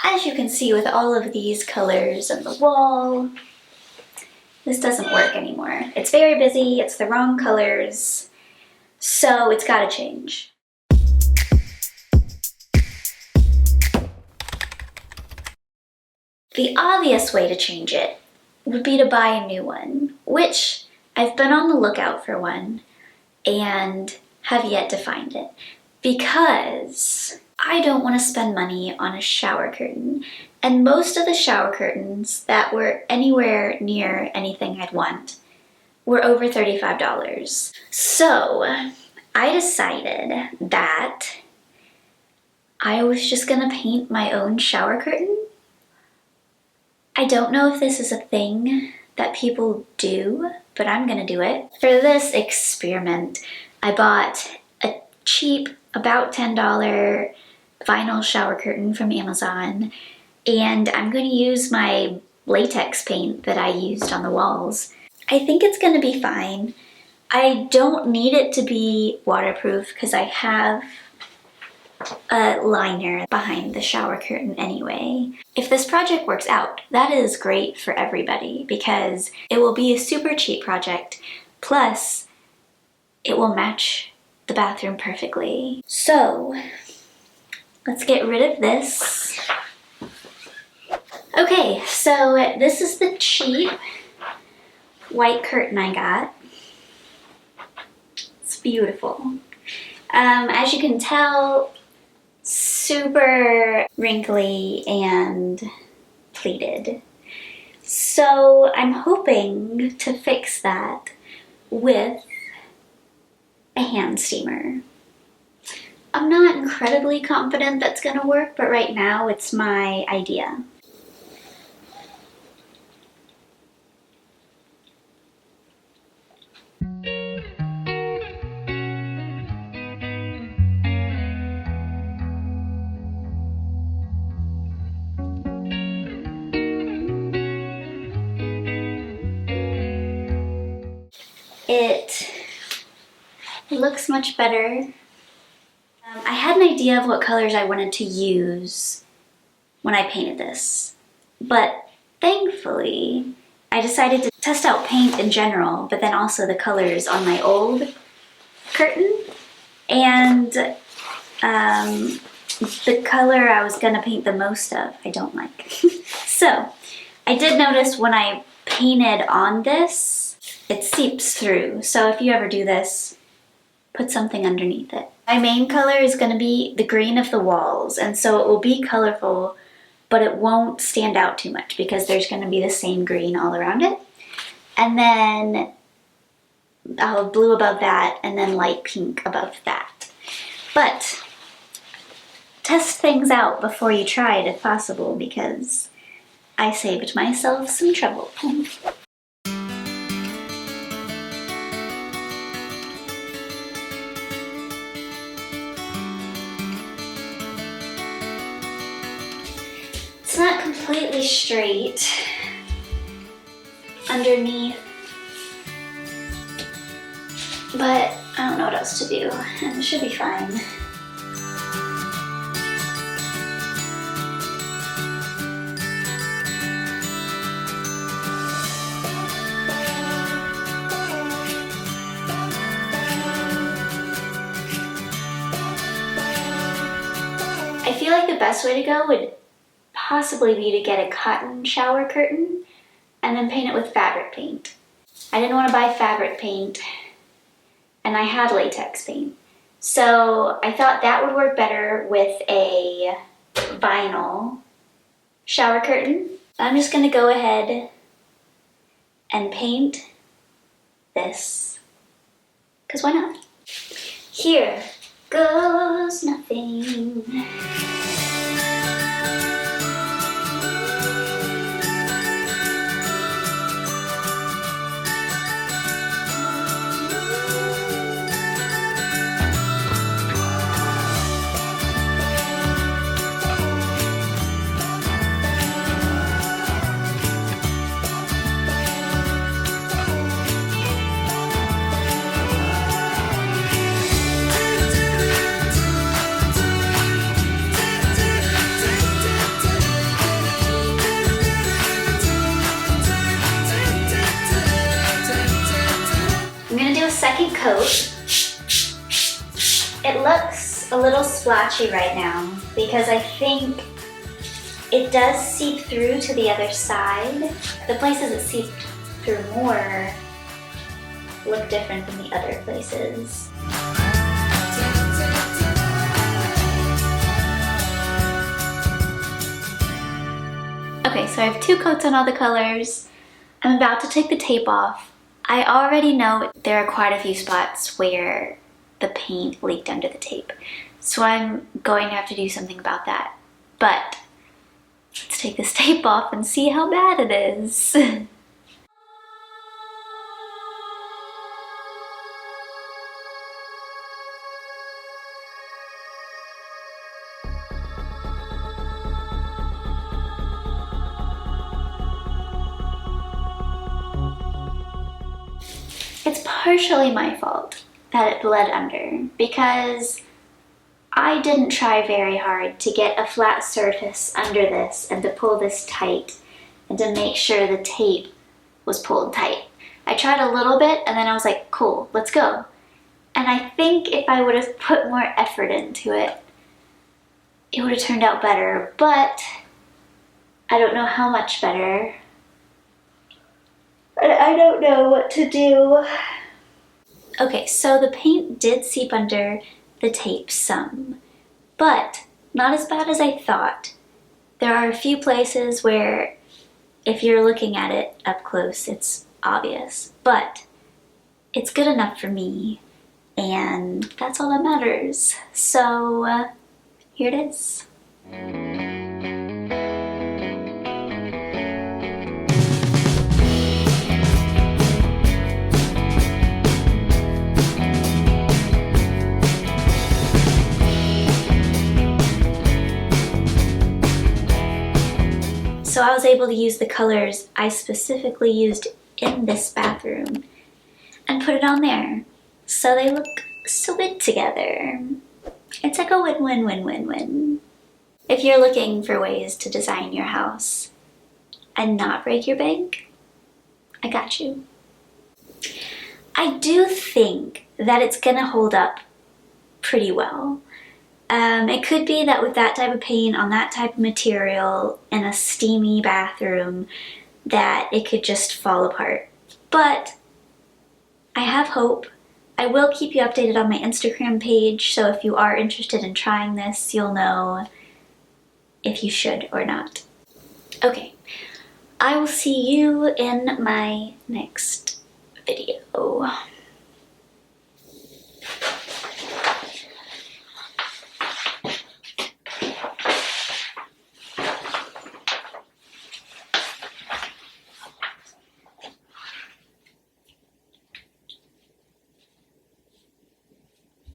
As you can see with all of these colors on the wall, this doesn't work anymore. It's very busy, it's the wrong colors, so it's gotta change. The obvious way to change it would be to buy a new one, which I've been on the lookout for one and have yet to find it because I don't want to spend money on a shower curtain. And most of the shower curtains that were anywhere near anything I'd want were over $35. So I decided that I was just gonna paint my own shower curtain. I don't know if this is a thing that people do, but I'm gonna do it. For this experiment, I bought a cheap, about $10 vinyl shower curtain from Amazon, and I'm gonna use my latex paint that I used on the walls. I think it's gonna be fine. I don't need it to be waterproof because I have a liner behind the shower curtain anyway. If this project works out, that is great for everybody because it will be a super cheap project, plus it will match the bathroom perfectly. So let's get rid of this. Okay, so this is the cheap white curtain I got. It's beautiful. As you can tell, super wrinkly and pleated. So I'm hoping to fix that with a hand steamer. I'm not incredibly confident that's gonna work, but right now it's my idea. It looks much better. I had an idea of what colors I wanted to use when I painted this, but thankfully I decided to test out paint in general, but then also the colors on my old curtain, and the color I was gonna paint the most of, I don't like. So I did notice when I painted on this, it seeps through. So if you ever do this, put something underneath it. My main color is gonna be the green of the walls, and so it will be colorful, but it won't stand out too much because there's gonna be the same green all around it. And then I'll have blue above that, and then light pink above that. But test things out before you try it if possible, because I saved myself some trouble. It's not completely straight underneath, but I don't know what else to do, and it should be fine. I feel like the best way to go would possibly be to get a cotton shower curtain and then paint it with fabric paint. I didn't want to buy fabric paint, and I had latex paint. So I thought that would work better with a vinyl shower curtain. I'm just gonna go ahead and paint this, because why not? Here goes nothing. coat. It looks a little splotchy right now because I think it does seep through to the other side. The places it seeped through more look different than the other places. Okay, so I have 2 coats on all the colors. I'm about to take the tape off. I already know there are quite a few spots where the paint leaked under the tape, so I'm going to have to do something about that. But let's take this tape off and see how bad it is. It's partially my fault that it bled under because I didn't try very hard to get a flat surface under this and to pull this tight and to make sure the tape was pulled tight. I tried a little bit and then I was like, cool, let's go. And I think if I would have put more effort into it, it would have turned out better, but I don't know how much better. I don't know what to do. Okay, so the paint did seep under the tape some, but not as bad as I thought. There are a few places where if you're looking at it up close, it's obvious, but it's good enough for me, and that's all that matters. So here it is. So I was able to use the colors I specifically used in this bathroom and put it on there. So they look so good together. It's like a win-win-win-win-win. If you're looking for ways to design your house and not break your bank, I got you. I do think that it's gonna hold up pretty well. It could be that with that type of paint on that type of material in a steamy bathroom that it could just fall apart. But I have hope. I will keep you updated on my Instagram page, so if you are interested in trying this, you'll know if you should or not. Okay, I will see you in my next